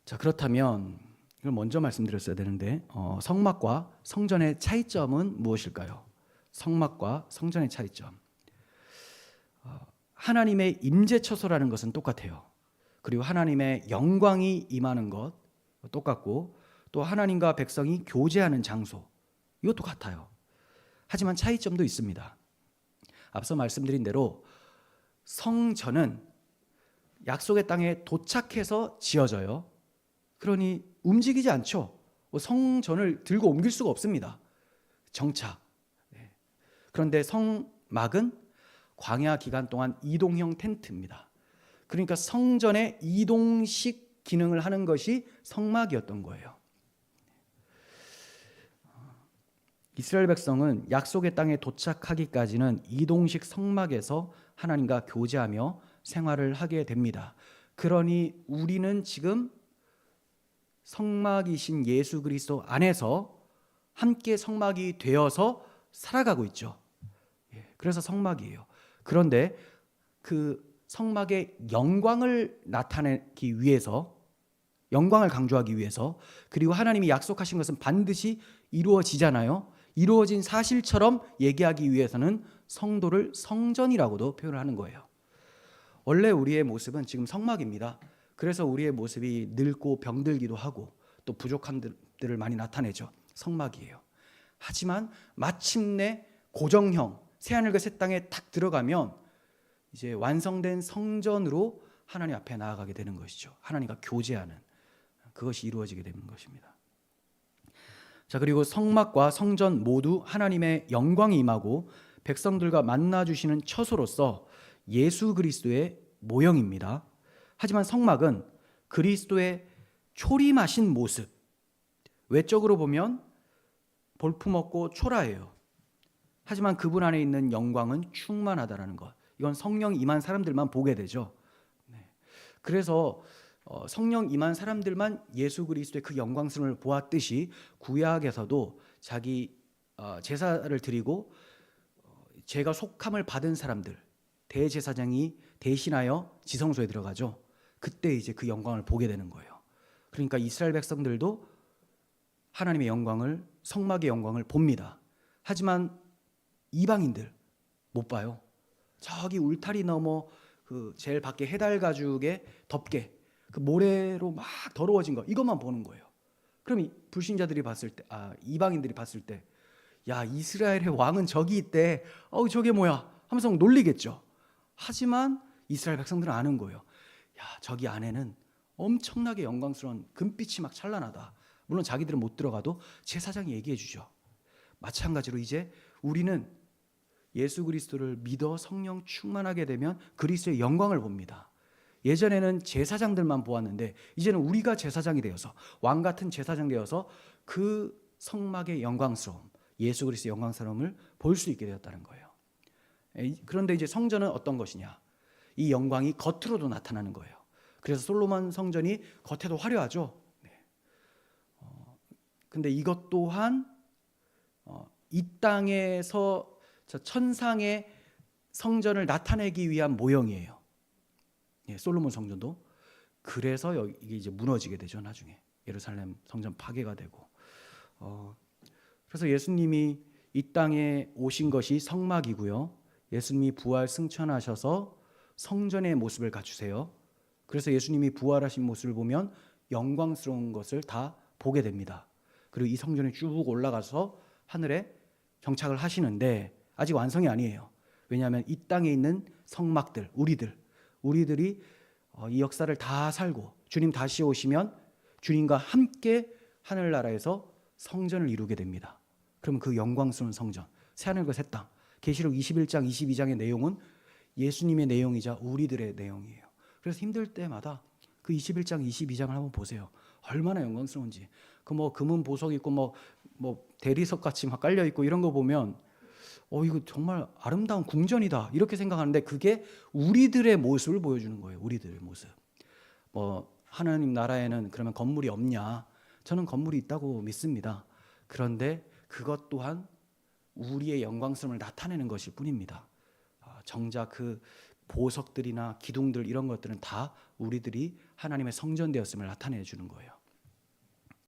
자, 그렇다면 이걸 먼저 말씀드렸어야 되는데 성막과 성전의 차이점은 무엇일까요? 성막과 성전의 차이점. 하나님의 임재처소라는 것은 똑같아요. 그리고 하나님의 영광이 임하는 것 똑같고, 또 하나님과 백성이 교제하는 장소 이것도 같아요. 하지만 차이점도 있습니다. 앞서 말씀드린 대로 성전은 약속의 땅에 도착해서 지어져요. 그러니 움직이지 않죠. 성전을 들고 옮길 수가 없습니다. 정착. 그런데 성막은 광야 기간 동안 이동형 텐트입니다. 그러니까 성전의 이동식 기능을 하는 것이 성막이었던 거예요. 이스라엘 백성은 약속의 땅에 도착하기까지는 이동식 성막에서 하나님과 교제하며 생활을 하게 됩니다. 그러니 우리는 지금 성막이신 예수 그리스도 안에서 함께 성막이 되어서 살아가고 있죠. 그래서 성막이에요. 그런데 그 성막의 영광을 나타내기 위해서, 영광을 강조하기 위해서, 그리고 하나님이 약속하신 것은 반드시 이루어지잖아요. 이루어진 사실처럼 얘기하기 위해서는 성도를 성전이라고도 표현을 하는 거예요. 원래 우리의 모습은 지금 성막입니다. 그래서 우리의 모습이 늙고 병들기도 하고 또 부족한 것들을 많이 나타내죠. 성막이에요. 하지만 마침내 고정형 새하늘과 새 땅에 탁 들어가면 이제 완성된 성전으로 하나님 앞에 나아가게 되는 것이죠. 하나님과 교제하는 그것이 이루어지게 되는 것입니다. 자, 그리고 성막과 성전 모두 하나님의 영광이 임하고 백성들과 만나 주시는 처소로서 예수 그리스도의 모형입니다. 하지만 성막은 그리스도의 초림하신 모습, 외적으로 보면 볼품없고 초라해요. 하지만 그분 안에 있는 영광은 충만하다라는 것, 이건 성령 임한 사람들만 보게 되죠. 그래서 성령 임한 사람들만 예수 그리스도의 그 영광스러움을 보았듯이 구약에서도 자기 제사를 드리고 죄가 속함을 받은 사람들, 대제사장이 대신하여 지성소에 들어가죠. 그때 이제 그 영광을 보게 되는 거예요. 그러니까 이스라엘 백성들도 하나님의 영광을, 성막의 영광을 봅니다. 하지만 이방인들 못 봐요. 저기 울타리 넘어 그 제일 밖에 해달 가죽에 덮개, 그 모래로 막 더러워진 거, 이것만 보는 거예요. 그럼 이 불신자들이 봤을 때, 이방인들이 봤을 때, 야, 이스라엘의 왕은 저기 있대. 저게 뭐야? 하면서 놀리겠죠. 하지만 이스라엘 백성들은 아는 거예요. 야, 저기 안에는 엄청나게 영광스러운 금빛이 막 찬란하다. 물론 자기들은 못 들어가도 제사장이 얘기해 주죠. 마찬가지로 이제 우리는 예수 그리스도를 믿어 성령 충만하게 되면 그리스도의 영광을 봅니다. 예전에는 제사장들만 보았는데 이제는 우리가 제사장이 되어서, 왕 같은 제사장 되어서 그 성막의 영광스러움, 예수 그리스도의 영광스러움을 볼 수 있게 되었다는 거예요. 그런데 이제 성전은 어떤 것이냐? 이 영광이 겉으로도 나타나는 거예요. 그래서 솔로몬 성전이 겉에도 화려하죠. 근데 이것 또한 이 땅에서 천상의 성전을 나타내기 위한 모형이에요. 솔로몬 성전도. 그래서 이게 이제 무너지게 되죠. 나중에 예루살렘 성전 파괴가 되고. 그래서 예수님이 이 땅에 오신 것이 성막이고요. 예수님이 부활 승천하셔서 성전의 모습을 갖추세요. 그래서 예수님이 부활하신 모습을 보면 영광스러운 것을 다 보게 됩니다. 그리고 이 성전에 쭉 올라가서 하늘에 정착을 하시는데 아직 완성이 아니에요. 왜냐하면 이 땅에 있는 성막들, 우리들이 이 역사를 다 살고 주님 다시 오시면 주님과 함께 하늘나라에서 성전을 이루게 됩니다. 그럼 그 영광스러운 성전, 새하늘과 새 땅, 계시록 21장, 22장의 내용은 예수님의 내용이자 우리들의 내용이에요. 그래서 힘들 때마다 그 21장, 22장을 한번 보세요. 얼마나 영광스러운지. 그 금은 보석 있고 뭐 대리석 같이 막 깔려 있고 이런 거 보면 이거 정말 아름다운 궁전이다 이렇게 생각하는데 그게 우리들의 모습을 보여주는 거예요. 우리들의 모습. 하나님 나라에는 그러면 건물이 없냐? 저는 건물이 있다고 믿습니다. 그런데 그것 또한 우리의 영광스러움을 나타내는 것일 뿐입니다. 정작 그 보석들이나 기둥들 이런 것들은 다 우리들이 하나님의 성전 되었음을 나타내 주는 거예요.